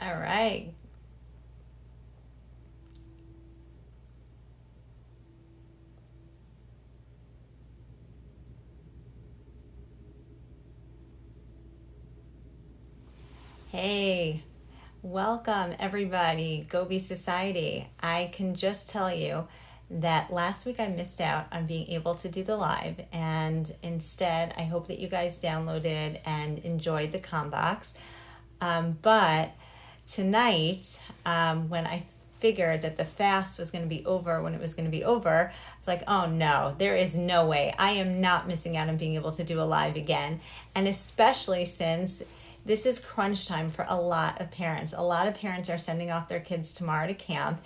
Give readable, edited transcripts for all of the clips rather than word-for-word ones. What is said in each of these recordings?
All right. Hey, welcome everybody, Gobi Society. I can just tell you that last week I missed out on being able to do the live, and instead I hope that you guys downloaded and enjoyed the Combox. But tonight, when I figured that the fast was going to be over when it was going to be over, I was like, oh no, there is no way. I am not missing out on being able to do a live again. And especially since this is crunch time for a lot of parents. A lot of parents are sending off their kids tomorrow to camp.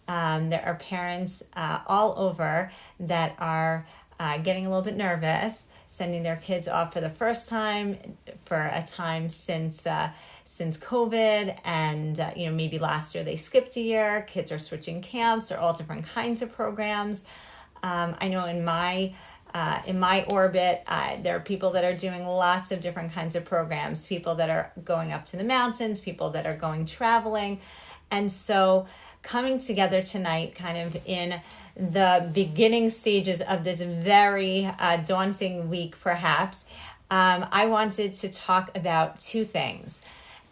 There are parents all over that are getting a little bit nervous, sending their kids off for the first time, for a time since COVID, and maybe last year they skipped a year. Kids are switching camps or all different kinds of programs. I know in my orbit, there are people that are doing lots of different kinds of programs, people that are going up to the mountains, people that are going traveling. And so coming together tonight, kind of in the beginning stages of this very daunting week, perhaps, I wanted to talk about two things.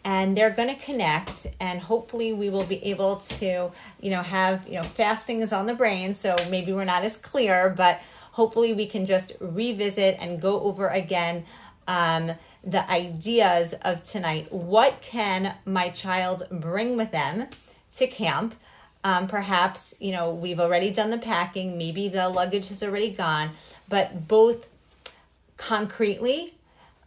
And they're going to connect, and hopefully we will be able to, have, fasting is on the brain, so maybe we're not as clear, but hopefully we can just revisit and go over again the ideas of tonight. What can my child bring with them to camp? Perhaps, we've already done the packing, maybe the luggage is already gone, but both concretely,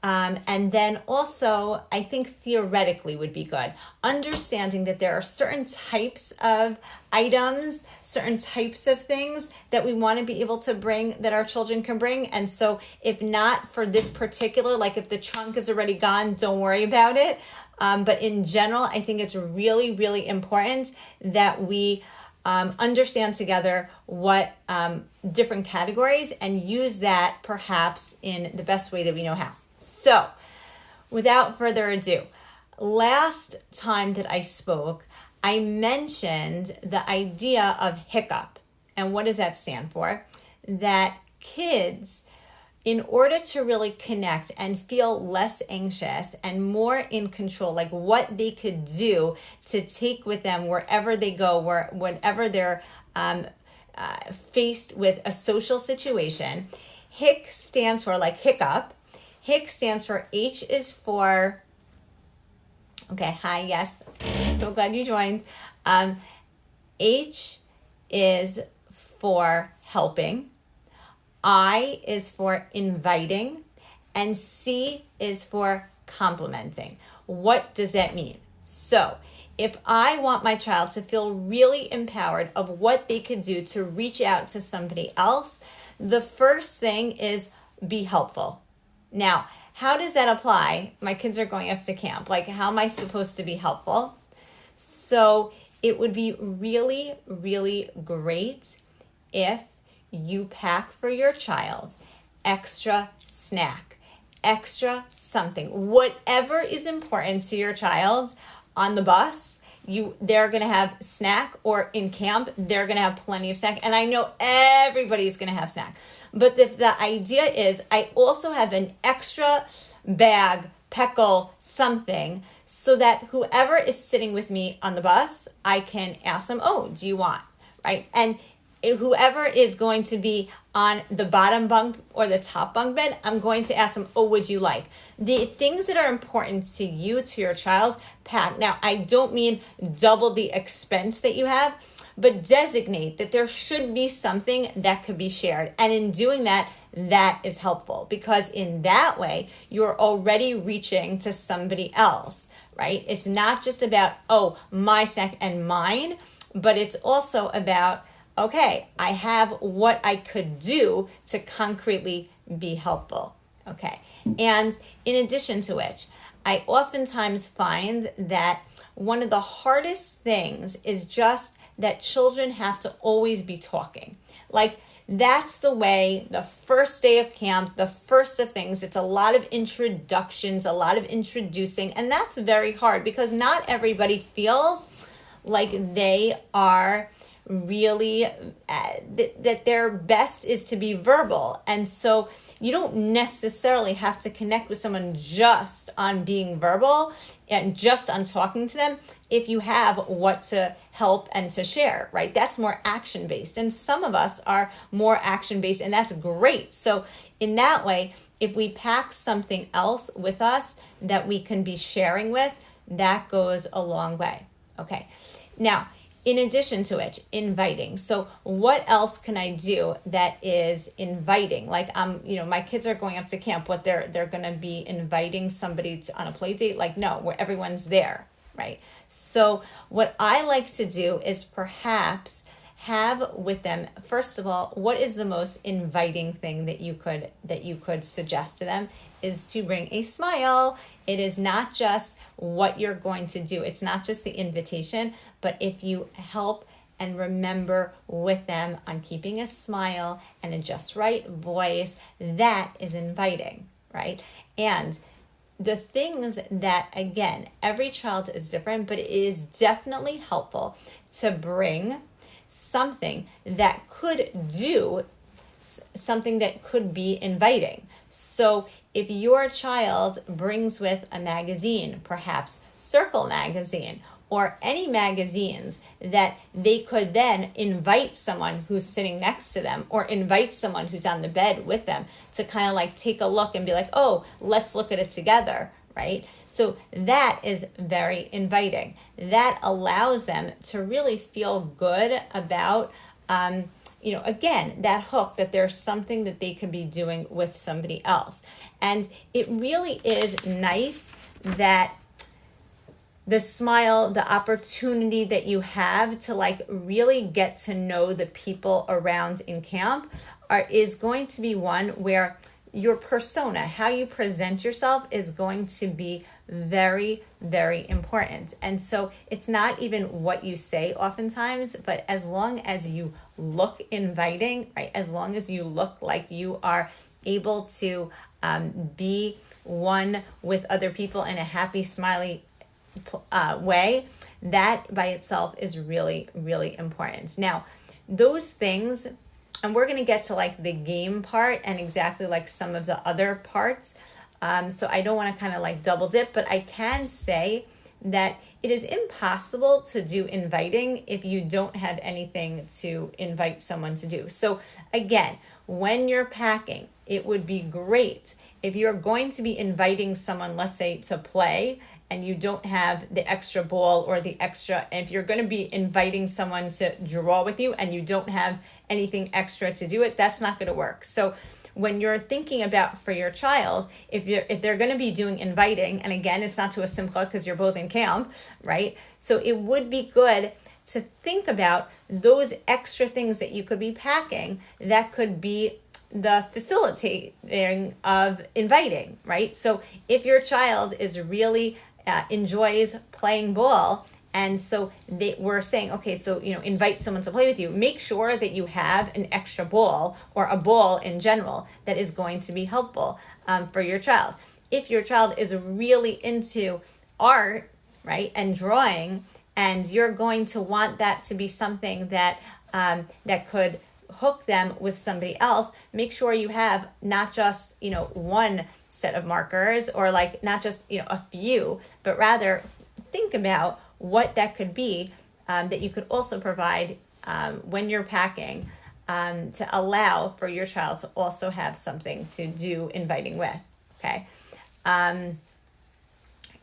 and then also, I think theoretically would be good. Understanding that there are certain types of items, certain types of things that we want to be able to bring, that our children can bring. And so if not for this particular, like if the trunk is already gone, don't worry about it. But in general, I think it's really, really important that we understand together what different categories and use that perhaps in the best way that we know how. So, without further ado, last time that I spoke, I mentioned the idea of hiccup. And what does that stand for? That kids, in order to really connect and feel less anxious and more in control, like what they could do to take with them wherever they go, whenever they're faced with a social situation, HIC stands for like hiccup. HIC stands for H is for, okay, hi, yes, so glad you joined. H is for helping, I is for inviting, and C is for complimenting. What does that mean? So if I want my child to feel really empowered of what they could do to reach out to somebody else, the first thing is be helpful. Now, how does that apply? My kids are going up to camp. Like, how am I supposed to be helpful? So it would be really, really great if you pack for your child extra snack, extra something, whatever is important to your child on the bus. They're going to have snack, or in camp, they're going to have plenty of snack. And I know everybody's going to have snack. But if the idea is I also have an extra bag, peckle, something, so that whoever is sitting with me on the bus, I can ask them, oh, do you want, right? And whoever is going to be on the bottom bunk or the top bunk bed, I'm going to ask them, oh, would you like? The things that are important to you, to your child, pack. Now, I don't mean double the expense that you have, but designate that there should be something that could be shared. And in doing that, that is helpful, because in that way, you're already reaching to somebody else, right? It's not just about, oh, my snack and mine, but it's also about, okay, I have what I could do to concretely be helpful. Okay. And in addition to which, I oftentimes find that one of the hardest things is just that children have to always be talking. Like, that's the way, the first day of camp, the first of things, it's a lot of introductions, a lot of introducing, and that's very hard because not everybody feels like they are really, that their best is to be verbal. And so you don't necessarily have to connect with someone just on being verbal and just on talking to them if you have what to help and to share, right? That's more action based. And some of us are more action based, and that's great. So in that way, if we pack something else with us that we can be sharing with, that goes a long way. Okay. Now, in addition to it, inviting. So what else can I do that is inviting? Like, my kids are going up to camp. What they're going to be inviting somebody on a play date? Like, no, where everyone's there, right? So what I like to do is perhaps have with them, first of all, what is the most inviting thing that you could suggest to them is to bring a smile. It is not just what you're going to do. It's not just the invitation, but if you help and remember with them on keeping a smile and a just right voice, that is inviting, right? And the things that, again, every child is different, but it is definitely helpful to bring something that could do something that could be inviting. So if your child brings with a magazine, perhaps Circle magazine, or any magazines that they could then invite someone who's sitting next to them or invite someone who's on the bed with them to kind of like take a look and be like, oh, let's look at it together, right? So that is very inviting. That allows them to really feel good about again, that hook that there's something that they could be doing with somebody else. And it really is nice that the smile, the opportunity that you have to like really get to know the people around in camp is going to be one where your persona, how you present yourself, is going to be very, very important. And so it's not even what you say oftentimes, but as long as you look inviting, right? As long as you look like you are able to be one with other people in a happy, smiley way, that by itself is really, really important. Now, those things, and we're going to get to like the game part and exactly like some of the other parts. So I don't want to kind of like double dip, but I can say that it is impossible to do inviting if you don't have anything to invite someone to do. So again, when you're packing, it would be great if you're going to be inviting someone, let's say, to play, and you don't have the extra ball or the extra, if you're going to be inviting someone to draw with you and you don't have anything extra to do it, that's not going to work. So when you're thinking about for your child, if they're going to be doing inviting, and again, it's not to a simcha because you're both in camp, right? So it would be good to think about those extra things that you could be packing that could be the facilitating of inviting, right? So if your child is really enjoys playing ball, and so we're saying, okay, so, invite someone to play with you. Make sure that you have an extra ball or a ball in general that is going to be helpful for your child. If your child is really into art, right, and drawing, and you're going to want that to be something that that could hook them with somebody else, make sure you have not just, one set of markers or like not just, a few, but rather think about what that could be that you could also provide when you're packing to allow for your child to also have something to do inviting with, okay?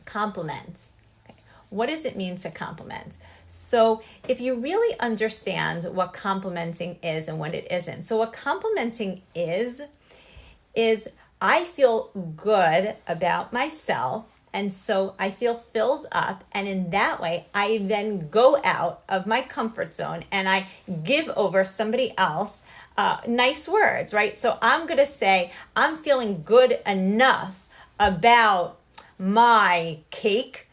Compliment. Okay. What does it mean to compliment? So if you really understand what complimenting is and what it isn't. So what complimenting is I feel good about myself, and so I feel fills up, and in that way, I then go out of my comfort zone and I give over somebody else nice words, right? So I'm going to say, I'm feeling good enough about my cake,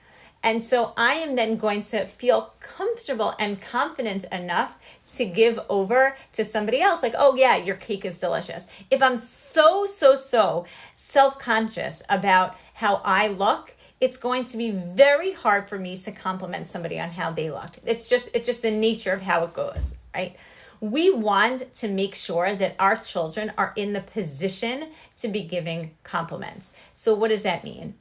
And so I am then going to feel comfortable and confident enough to give over to somebody else. Like, oh yeah, your cake is delicious. If I'm so self-conscious about how I look, it's going to be very hard for me to compliment somebody on how they look. It's just the nature of how it goes, right? We want to make sure that our children are in the position to be giving compliments. So what does that mean?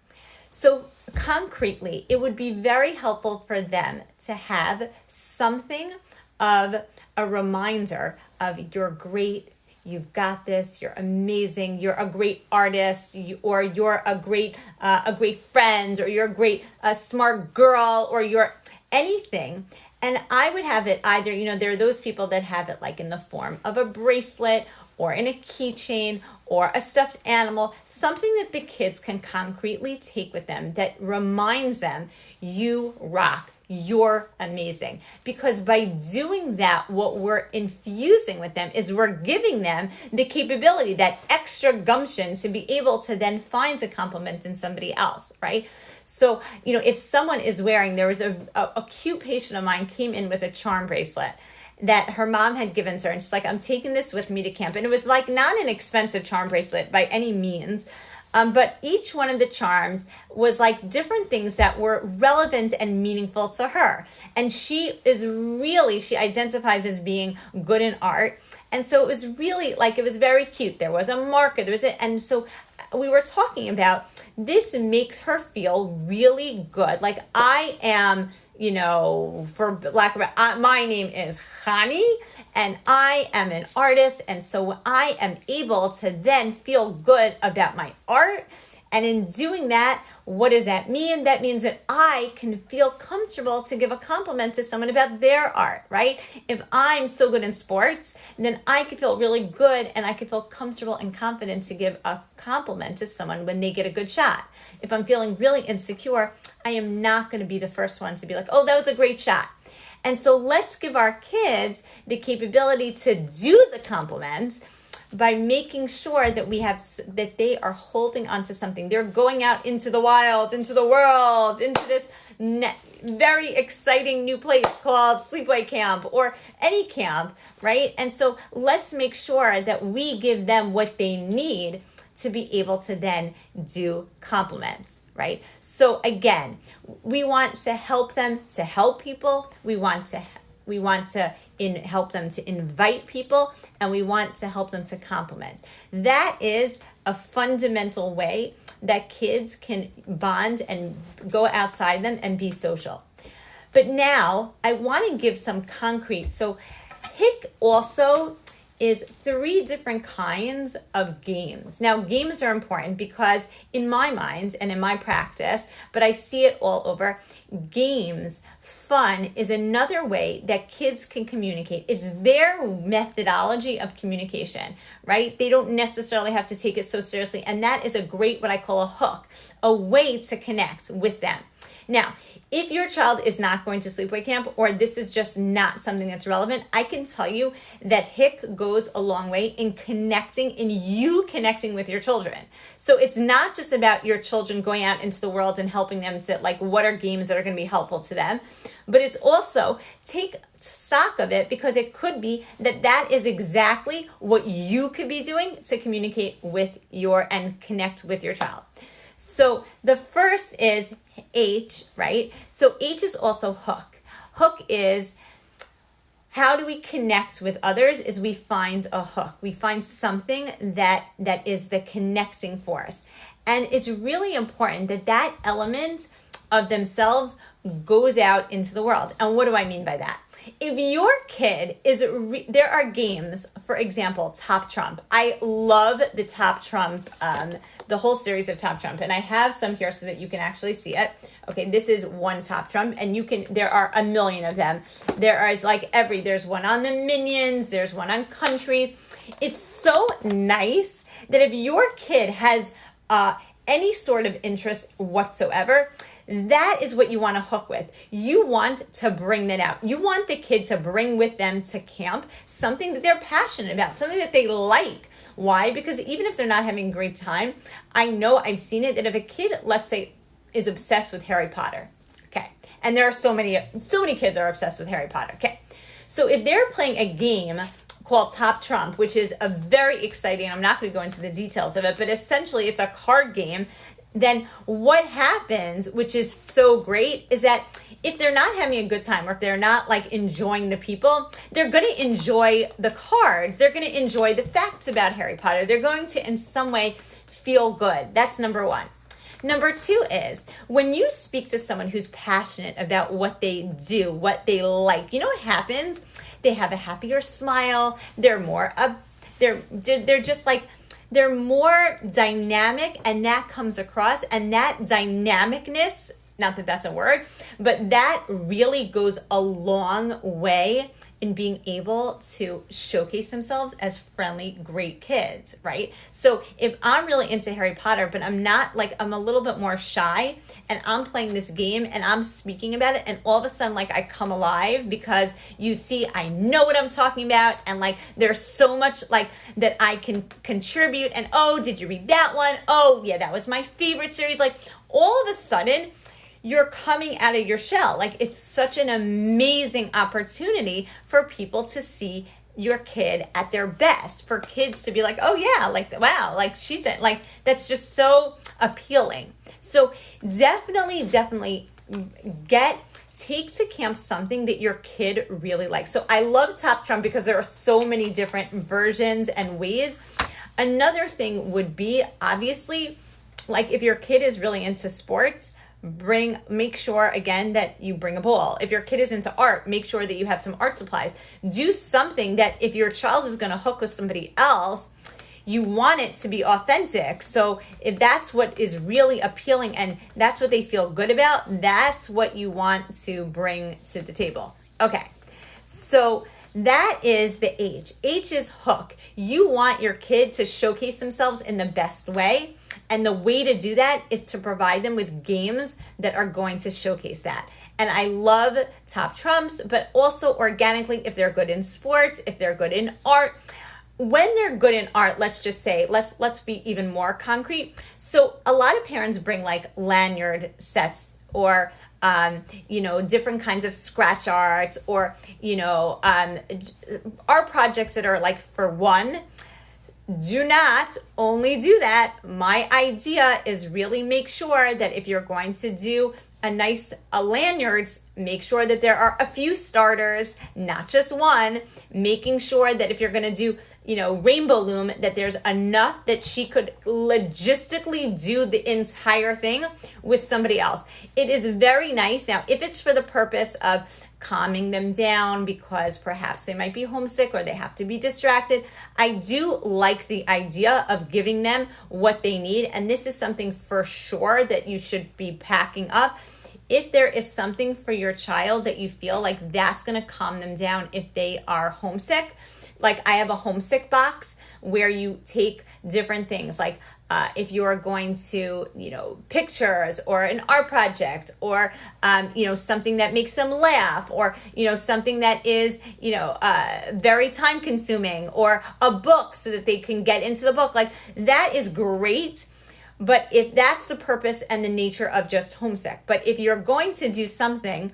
So concretely, it would be very helpful for them to have something of a reminder of you're great, you've got this, you're amazing, you're a great artist, or you're a great friend, or you're a great smart girl, or you're anything. And I would have it either, there are those people that have it like in the form of a bracelet or in a keychain or a stuffed animal, something that the kids can concretely take with them that reminds them, you rock. You're amazing. Because by doing that, what we're infusing with them is we're giving them the capability, that extra gumption to be able to then find a compliment in somebody else, right? So, if someone is wearing, there was a cute patient of mine came in with a charm bracelet that her mom had given to her. And she's like, I'm taking this with me to camp. And it was like not an expensive charm bracelet by any means. But each one of the charms was like different things that were relevant and meaningful to her. And she identifies as being good in art. And so it was really it was very cute. There was a marker, and so we were talking about this makes her feel really good. Like I am, for lack of my name is Khani and I am an artist. And so I am able to then feel good about my art. And in doing that, what does that mean? That means that I can feel comfortable to give a compliment to someone about their art, right? If I'm so good in sports, then I can feel really good and I can feel comfortable and confident to give a compliment to someone when they get a good shot. If I'm feeling really insecure, I am not going to be the first one to be like, oh, that was a great shot. And so let's give our kids the capability to do the compliments by making sure that that they are holding onto something. They're going out into the wild, into the world, into this very exciting new place called Sleepaway Camp or any camp, right? And so let's make sure that we give them what they need to be able to then do compliments, right? So again, we want to help them to help people. We want to help them to invite people, and we want to help them to compliment. That is a fundamental way that kids can bond and go outside them and be social. But now I want to give some concrete. So HIC also is 3 different kinds of games. Now, games are important because in my mind and in my practice, but I see it all over, games, fun is another way that kids can communicate. It's their methodology of communication, right? They don't necessarily have to take it so seriously. And that is a great, what I call a hook, a way to connect with them. Now, if your child is not going to sleepaway camp or this is just not something that's relevant, I can tell you that HIC goes a long way in you connecting with your children. So it's not just about your children going out into the world and helping them to what are games that are going to be helpful to them, but it's also take stock of it because it could be that is exactly what you could be doing to communicate with and connect with your child. So the first is H, right? So H is also hook. Hook is how do we connect with others is we find a hook. We find something that is the connecting force. And it's really important that element of themselves goes out into the world. And what do I mean by that? If your kid there are games, for example, Top Trump. I love the Top Trump, the whole series of Top Trump, and I have some here so that you can actually see it. Okay, this is one Top Trump, and there are a million of them. There's one on the Minions, there's one on countries. It's so nice that if your kid has any sort of interest whatsoever, that is what you want to hook with. You want to bring that out. You want the kid to bring with them to camp something that they're passionate about, something that they like. Why? Because even if they're not having a great time, I know I've seen it that if a kid, let's say, is obsessed with Harry Potter, okay, And there are so many kids are obsessed with Harry Potter. Okay. So if they're playing a game called Top Trump, which is a very exciting, I'm not going to go into the details of it, but essentially it's a card game. Then what happens, which is so great, is that if they're not having a good time or if they're not like enjoying the people, they're going to enjoy the cards. They're going to enjoy the facts about Harry Potter. They're going to in some way feel good. That's number one. Number two is when you speak to someone who's passionate about what they do, what they like, you know what happens? They have a happier smile. They're more they're just like, they're more dynamic, and that comes across, and that dynamicness, not that that's a word, but that really goes a long way in being able to showcase themselves as friendly, great kids, right? So if I'm really into Harry Potter, but I'm not like, I'm a little bit more shy, and I'm playing this game and I'm speaking about it, and all of a sudden like I come alive because you see I know what I'm talking about, and like there's so much like that I can contribute, and oh, did you read that one? Oh yeah, that was my favorite series. Like all of a sudden you're coming out of your shell. Like it's such an amazing opportunity for people to see your kid at their best, for kids to be like, oh yeah, like, wow, like she said, like, that's just so appealing. So definitely take to camp something that your kid really likes. So I love Top Trump because there are so many different versions and ways. Another thing would be, obviously, like if your kid is really into sports, make sure again that you bring a ball. If your kid is into art, make sure that you have some art supplies. Do something that if your child is going to hook with somebody else, you want it to be authentic. So if that's what is really appealing and that's what they feel good about, that's what you want to bring to the table. Okay. So that is the H. H is hook. You want your kid to showcase themselves in the best way. And the way to do that is to provide them with games that are going to showcase that. And I love Top Trumps, but also organically, if they're good in sports, if they're good in art. When they're good in art, let's just say, let's be even more concrete. So a lot of parents bring like lanyard sets or different kinds of scratch art or, art projects that are like for one. Do not only do that. My idea is really make sure that if you're going to do a lanyards, make sure that there are a few starters, not just one, making sure that if you're going to do, rainbow loom, that there's enough that she could logistically do the entire thing with somebody else. It is very nice. Now, if it's for the purpose of calming them down because perhaps they might be homesick or they have to be distracted, I do like the idea of giving them what they need. And this is something for sure that you should be packing up. If there is something for your child that you feel like that's going to calm them down if they are homesick, like I have a homesick box where you take different things, like if you are going to, pictures or an art project or, something that makes them laugh or, something that is, very time consuming or a book so that they can get into the book. Like that is great. But if that's the purpose and the nature of just homesick, but if you're going to do something,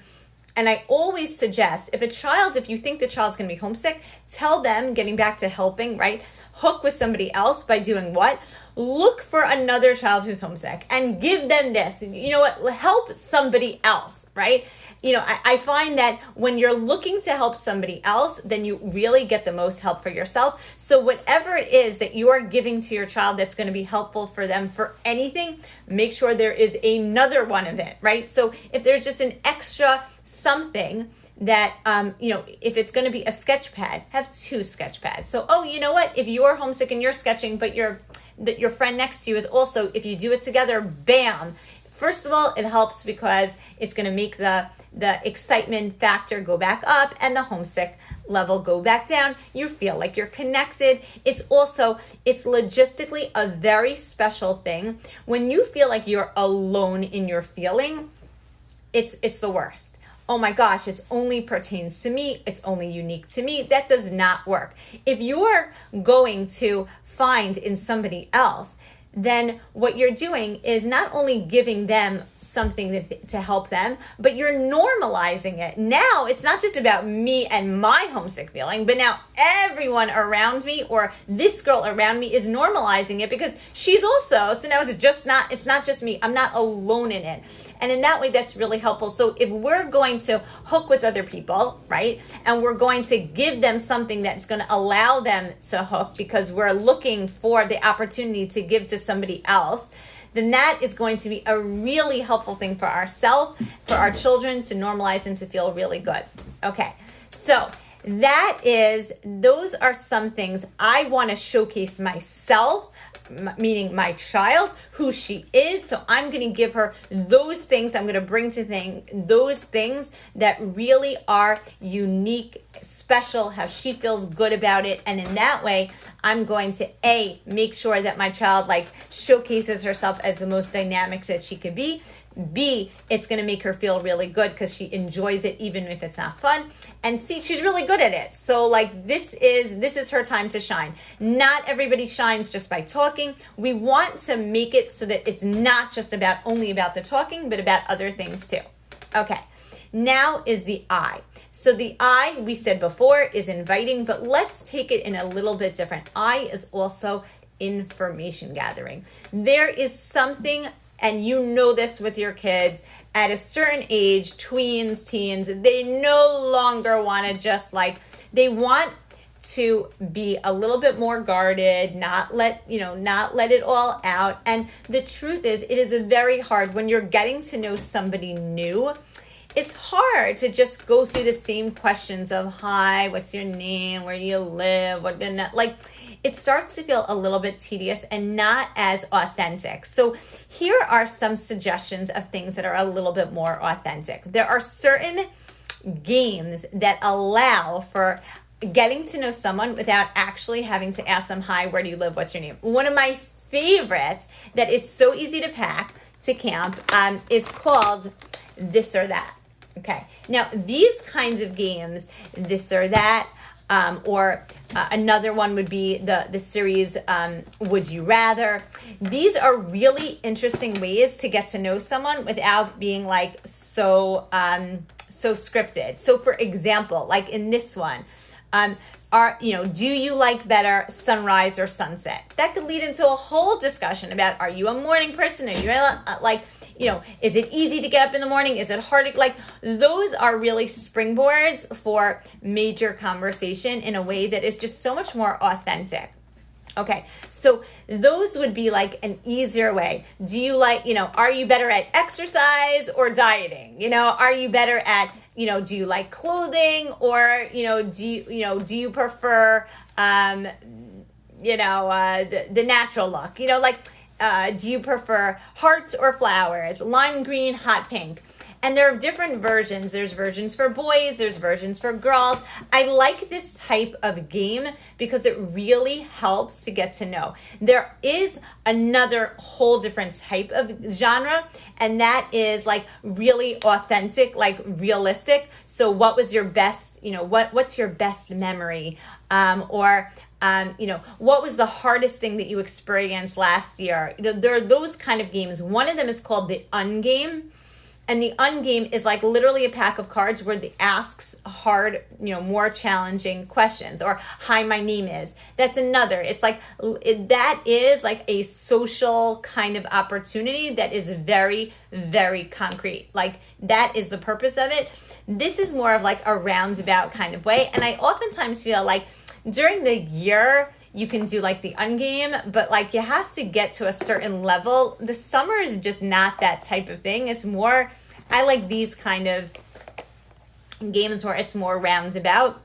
and I always suggest if you think the child's going to be homesick, tell them, getting back to helping, right? Hook with somebody else by doing what? Look for another child who's homesick and give them this. You know what? Help somebody else, right? I find that when you're looking to help somebody else, then you really get the most help for yourself. So whatever it is that you are giving to your child that's going to be helpful for them for anything, make sure there is another one of it, right? So if there's just an extra something that, if it's going to be a sketch pad, have 2 sketch pads. So, you know what? If you're homesick and you're sketching, but your friend next to you is also, if you do it together, bam. First of all, it helps because it's going to make the excitement factor go back up and the homesick level go back down. You feel like you're connected. It's logistically a very special thing. When you feel like you're alone in your feeling, it's the worst. Oh my gosh, it only pertains to me. It's only unique to me. That does not work. If you're going to find in somebody else, then what you're doing is not only giving them something to help them, but you're normalizing it. Now it's not just about me and my homesick feeling, but now everyone around me, or this girl around me, is normalizing it because she's also, so now it's not just me. I'm not alone in it. And in that way, that's really helpful. So if we're going to hook with other people, right, and we're going to give them something that's going to allow them to hook because we're looking for the opportunity to give to somebody else, then that is going to be a really helpful thing for ourselves, for our children to normalize and to feel really good. Okay, so those are some things I want to showcase myself, meaning my child, who she is. So I'm going to give her those things. I'm going to bring to those things that really are unique, special, how she feels good about it. And in that way, I'm going to make sure that my child showcases herself as the most dynamic that she could be. B, it's going to make her feel really good because she enjoys it even if it's not fun. And C, she's really good at it. So this is her time to shine. Not everybody shines just by talking. We want to make it so that it's not just only about the talking, but about other things too. Okay, now is the I. So the I, we said before, is inviting, but let's take it in a little bit different. I is also information gathering. There is something, and you know this with your kids, at a certain age, tweens, teens, they no longer want to just they want to be a little bit more guarded, not let it all out. And the truth is, it is very hard when you're getting to know somebody new. It's hard to just go through the same questions of, hi, what's your name? Where do you live? It starts to feel a little bit tedious and not as authentic. So here are some suggestions of things that are a little bit more authentic. There are certain games that allow for getting to know someone without actually having to ask them, hi, where do you live? What's your name? One of my favorites that is so easy to pack to camp is called This or That. Okay. Now, these kinds of games, This or That, or another one would be the series Would You Rather. These are really interesting ways to get to know someone without being so scripted. So for example, in this one, do you like better sunrise or sunset? That could lead into a whole discussion about, are you a morning person? Are you is it easy to get up in the morning? Is it hard to, those are really springboards for major conversation in a way that is just so much more authentic. Okay, so those would be an easier way. Do you are you better at exercise or dieting? Are you better at, do you like clothing, or, do you prefer, the natural look? Do you prefer hearts or flowers, lime green, hot pink? And there are different versions. There's versions for boys, there's versions for girls. I like this type of game because it really helps to get to know. There is another whole different type of genre, and that is really authentic, realistic. So what was your best, what's your best memory? What was the hardest thing that you experienced last year? There are those kind of games. One of them is called the Ungame. And the Ungame is literally a pack of cards where it asks hard, more challenging questions. Or, hi, my name is. That's another. It's that is a social kind of opportunity that is very, very concrete. That is the purpose of it. This is more of a roundabout kind of way. And I oftentimes feel during the year, you can do the Ungame, but you have to get to a certain level. The summer is just not that type of thing. It's more, I like these kind of games where it's more roundabout.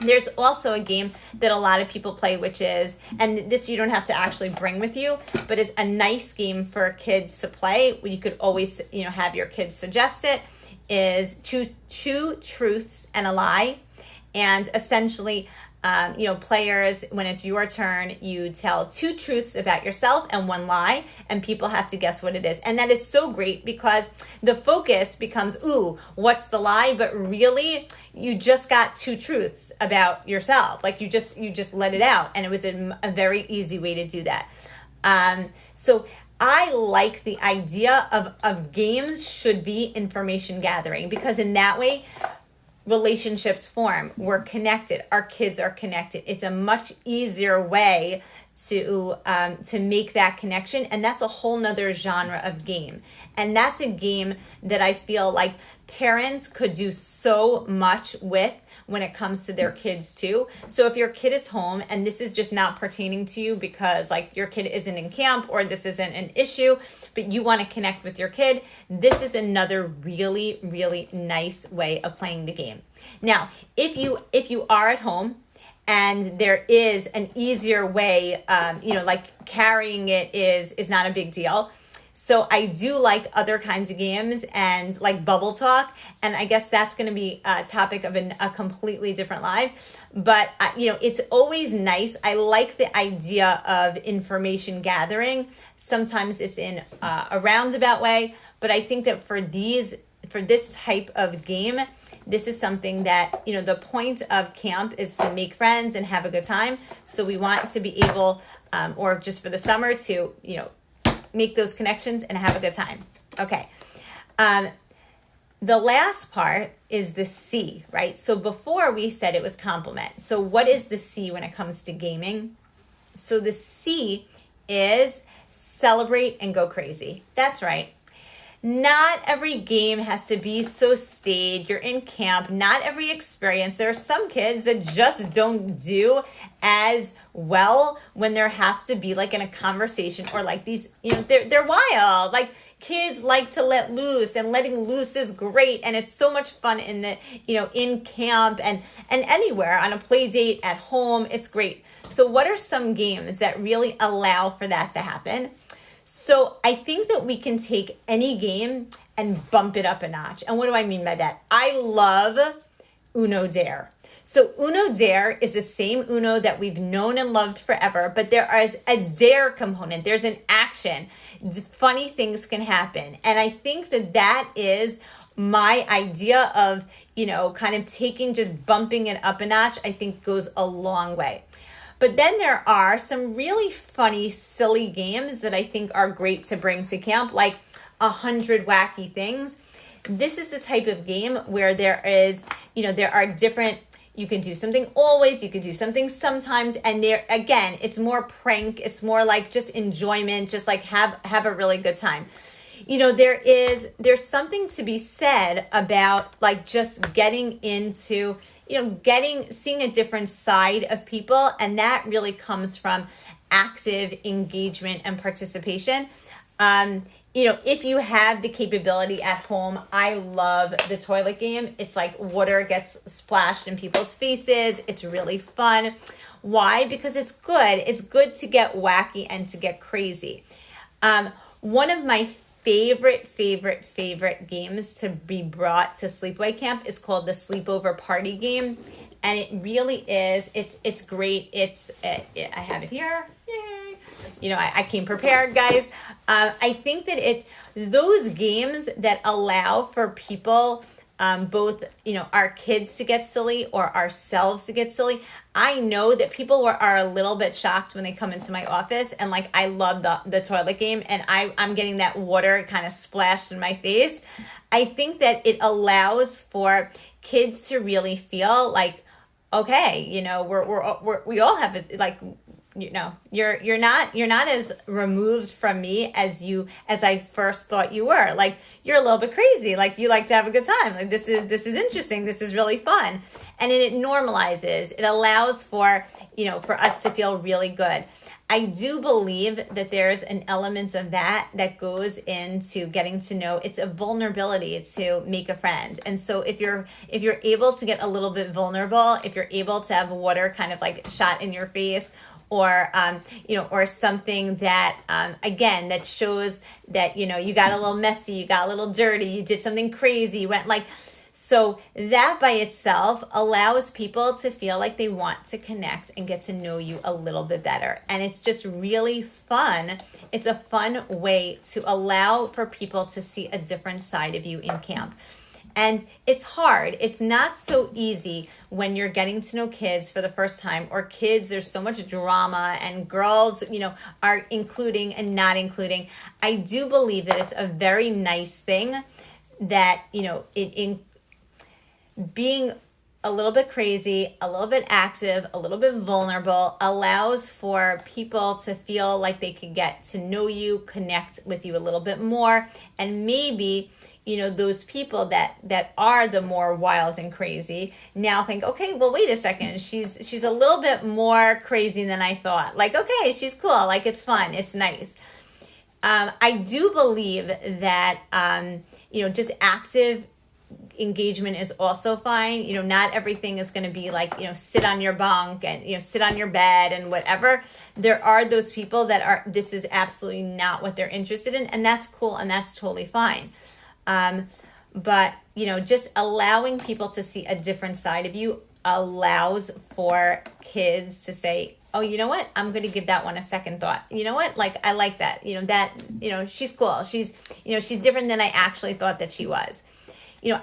There's also a game that a lot of people play, which is, and this you don't have to actually bring with you, but it's a nice game for kids to play. You could always, have your kids suggest it, is two truths and a lie. And essentially, players, when it's your turn, you tell two truths about yourself and one lie, and people have to guess what it is. And that is so great because the focus becomes, ooh, what's the lie? But really, you just got two truths about yourself. You just let it out. And it was a very easy way to do that. So I like the idea of games should be information gathering, because in that way, relationships form. We're connected. Our kids are connected. It's a much easier way to make that connection, and that's a whole nother genre of game. And that's a game that I feel like parents could do so much with when it comes to their kids too. So if your kid is home and this is just not pertaining to you because like your kid isn't in camp or this isn't an issue, but you want to connect with your kid, this is another really, really nice way of playing the game. Now, if you are at home and there is an easier way, like carrying it is not a big deal. So I do like other kinds of games and like Bubble Talk. And I guess that's going to be a topic of a completely different live. But, it's always nice. I like the idea of information gathering. Sometimes it's in a roundabout way. But I think that for this type of game, this is something that, the point of camp is to make friends and have a good time. So we want to be able, or just for the summer to, make those connections and have a good time. Okay. The last part is the C, right? So before we said it was complement. So what is the C when it comes to gaming? So the C is celebrate and go crazy. That's right. Not every game has to be so staid. You're in camp. Not every experience. There are some kids that just don't do as well when there have to be like in a conversation or like these, they're wild. Like kids like to let loose, and letting loose is great. And it's so much fun in camp and anywhere on a play date at home. It's great. So what are some games that really allow for that to happen? So I think that we can take any game and bump it up a notch. And what do I mean by that? I love Uno Dare. So Uno Dare is the same Uno that we've known and loved forever, but there is a dare component. There's an action. Funny things can happen. And I think that is my idea of, kind of just bumping it up a notch, I think goes a long way. But then there are some really funny, silly games that I think are great to bring to camp, like 100 Wacky Things. This is the type of game where there are different, you can do something always, you can do something sometimes, and there, again, it's more prank, it's more like just enjoyment, just like have a really good time. There's something to be said about like just getting into, seeing a different side of people. And that really comes from active engagement and participation. If you have the capability at home, I love the toilet game. It's like water gets splashed in people's faces. It's really fun. Why? Because it's good. It's good to get wacky and to get crazy. One of my favorite games to be brought to sleepaway camp is called the sleepover party game, and it really is. It's great. I have it here. Yay! I came prepared, guys. I think that it's those games that allow for people, both our kids to get silly or ourselves to get silly. I know that people are a little bit shocked when they come into my office and like I love the toilet game and I'm getting that water kind of splashed in my face. I think that it allows for kids to really feel like, okay, we all have it, like, you're not as removed from me as I first thought you were. Like, you're a little bit crazy. Like, you like to have a good time. Like, this is interesting. This is really fun. And it normalizes. It allows for us to feel really good. I do believe that there's an element of that goes into getting to know. It's a vulnerability to make a friend. And so if you're able to get a little bit vulnerable, if you're able to have water kind of like shot in your face, or something that, again, that shows that, you got a little messy, you got a little dirty, you did something crazy, you went like, so that by itself allows people to feel like they want to connect and get to know you a little bit better. And it's just really fun. It's a fun way to allow for people to see a different side of you in camp. And it's hard. It's not so easy when you're getting to know kids for the first time, or kids, there's so much drama, and girls, are including and not including. I do believe that it's a very nice thing that, in being a little bit crazy, a little bit active, a little bit vulnerable allows for people to feel like they can get to know you, connect with you a little bit more, and maybe those people that are the more wild and crazy now think, okay, well, wait a second, she's a little bit more crazy than I thought. Like, okay, she's cool, like it's fun, it's nice. I do believe that just active engagement is also fine. Not everything is going to be like, sit on your bunk and, sit on your bed and whatever. There are those people that this is absolutely not what they're interested in, and that's cool, and that's totally fine. But, just allowing people to see a different side of you allows for kids to say, oh, you know what? I'm going to give that one a second thought. You know what? Like, I like that, she's cool. She's different than I actually thought that she was.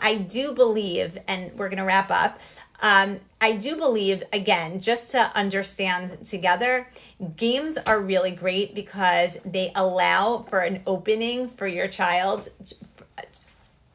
I do believe, and we're going to wrap up, I do believe, again, just to understand together, games are really great because they allow for an opening for your child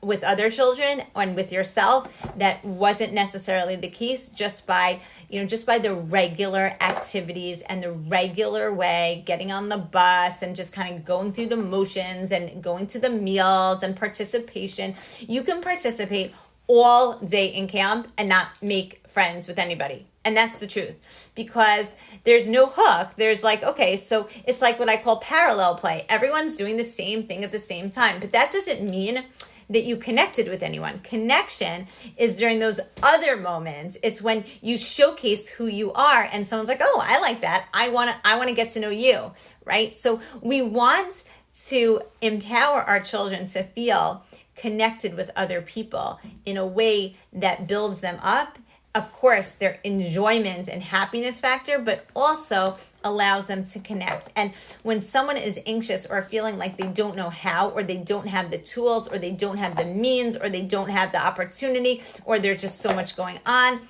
with other children and with yourself that wasn't necessarily the case just by the regular activities and the regular way, getting on the bus and just kind of going through the motions and going to the meals and participation. You can participate all day in camp and not make friends with anybody. And that's the truth, because there's no hook. There's like, okay, so it's like what I call parallel play. Everyone's doing the same thing at the same time, but that doesn't mean that you connected with anyone. Connection is during those other moments. It's when you showcase who you are and someone's like, oh, I like that. I want to get to know you, right? So we want to empower our children to feel connected with other people in a way that builds them up. Of course, their enjoyment and happiness factor, but also allows them to connect. And when someone is anxious or feeling like they don't know how, or they don't have the tools, or they don't have the means, or they don't have the opportunity, or there's just so much going on,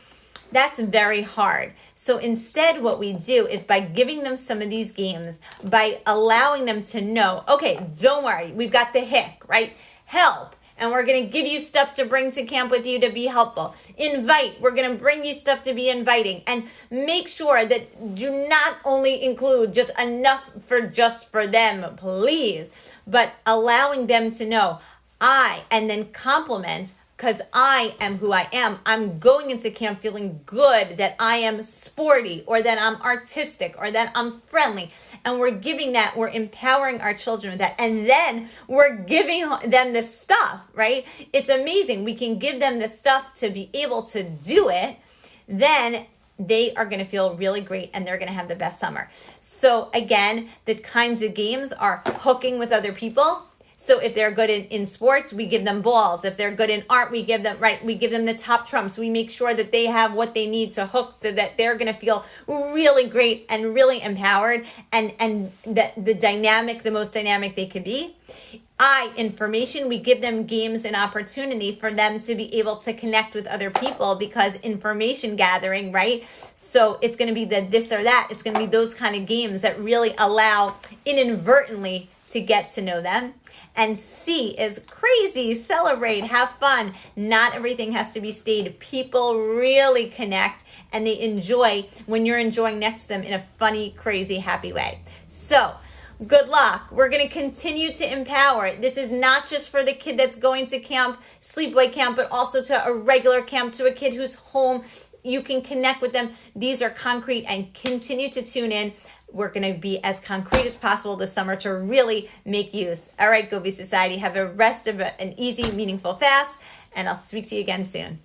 that's very hard. So instead, what we do is by giving them some of these games, by allowing them to know, okay, don't worry, we've got the hick, right? Help. And we're going to give you stuff to bring to camp with you to be helpful. Invite. We're going to bring you stuff to be inviting. And make sure that do not only include just enough for them, please, but allowing them to know and then compliment, because I am who I am. I'm going into camp feeling good that I am sporty, or that I'm artistic, or that I'm friendly. And we're empowering our children with that. And then we're giving them the stuff, right? It's amazing. We can give them the stuff to be able to do it. Then they are going to feel really great and they're going to have the best summer. So again, the kinds of games are hooking with other people. So if they're good in sports, we give them balls. If they're good in art, we give them the top trumps. We make sure that they have what they need to hook so that they're going to feel really great and really empowered and the most dynamic they could be. Information, we give them games and opportunity for them to be able to connect with other people, because information gathering, right? So it's going to be the this or that. It's going to be those kind of games that really allow inadvertently to get to know them. And C is crazy, celebrate, have fun. Not everything has to be staged. People really connect and they enjoy when you're enjoying next to them in a funny, crazy, happy way. So good luck. We're going to continue to empower. This is not just for the kid that's going to camp, sleepaway camp, but also to a regular camp, to a kid who's home. You can connect with them. These are concrete, and continue to tune in. We're going to be as concrete as possible this summer to really make use. All right, Go Be Society, have a rest of an easy, meaningful fast, and I'll speak to you again soon.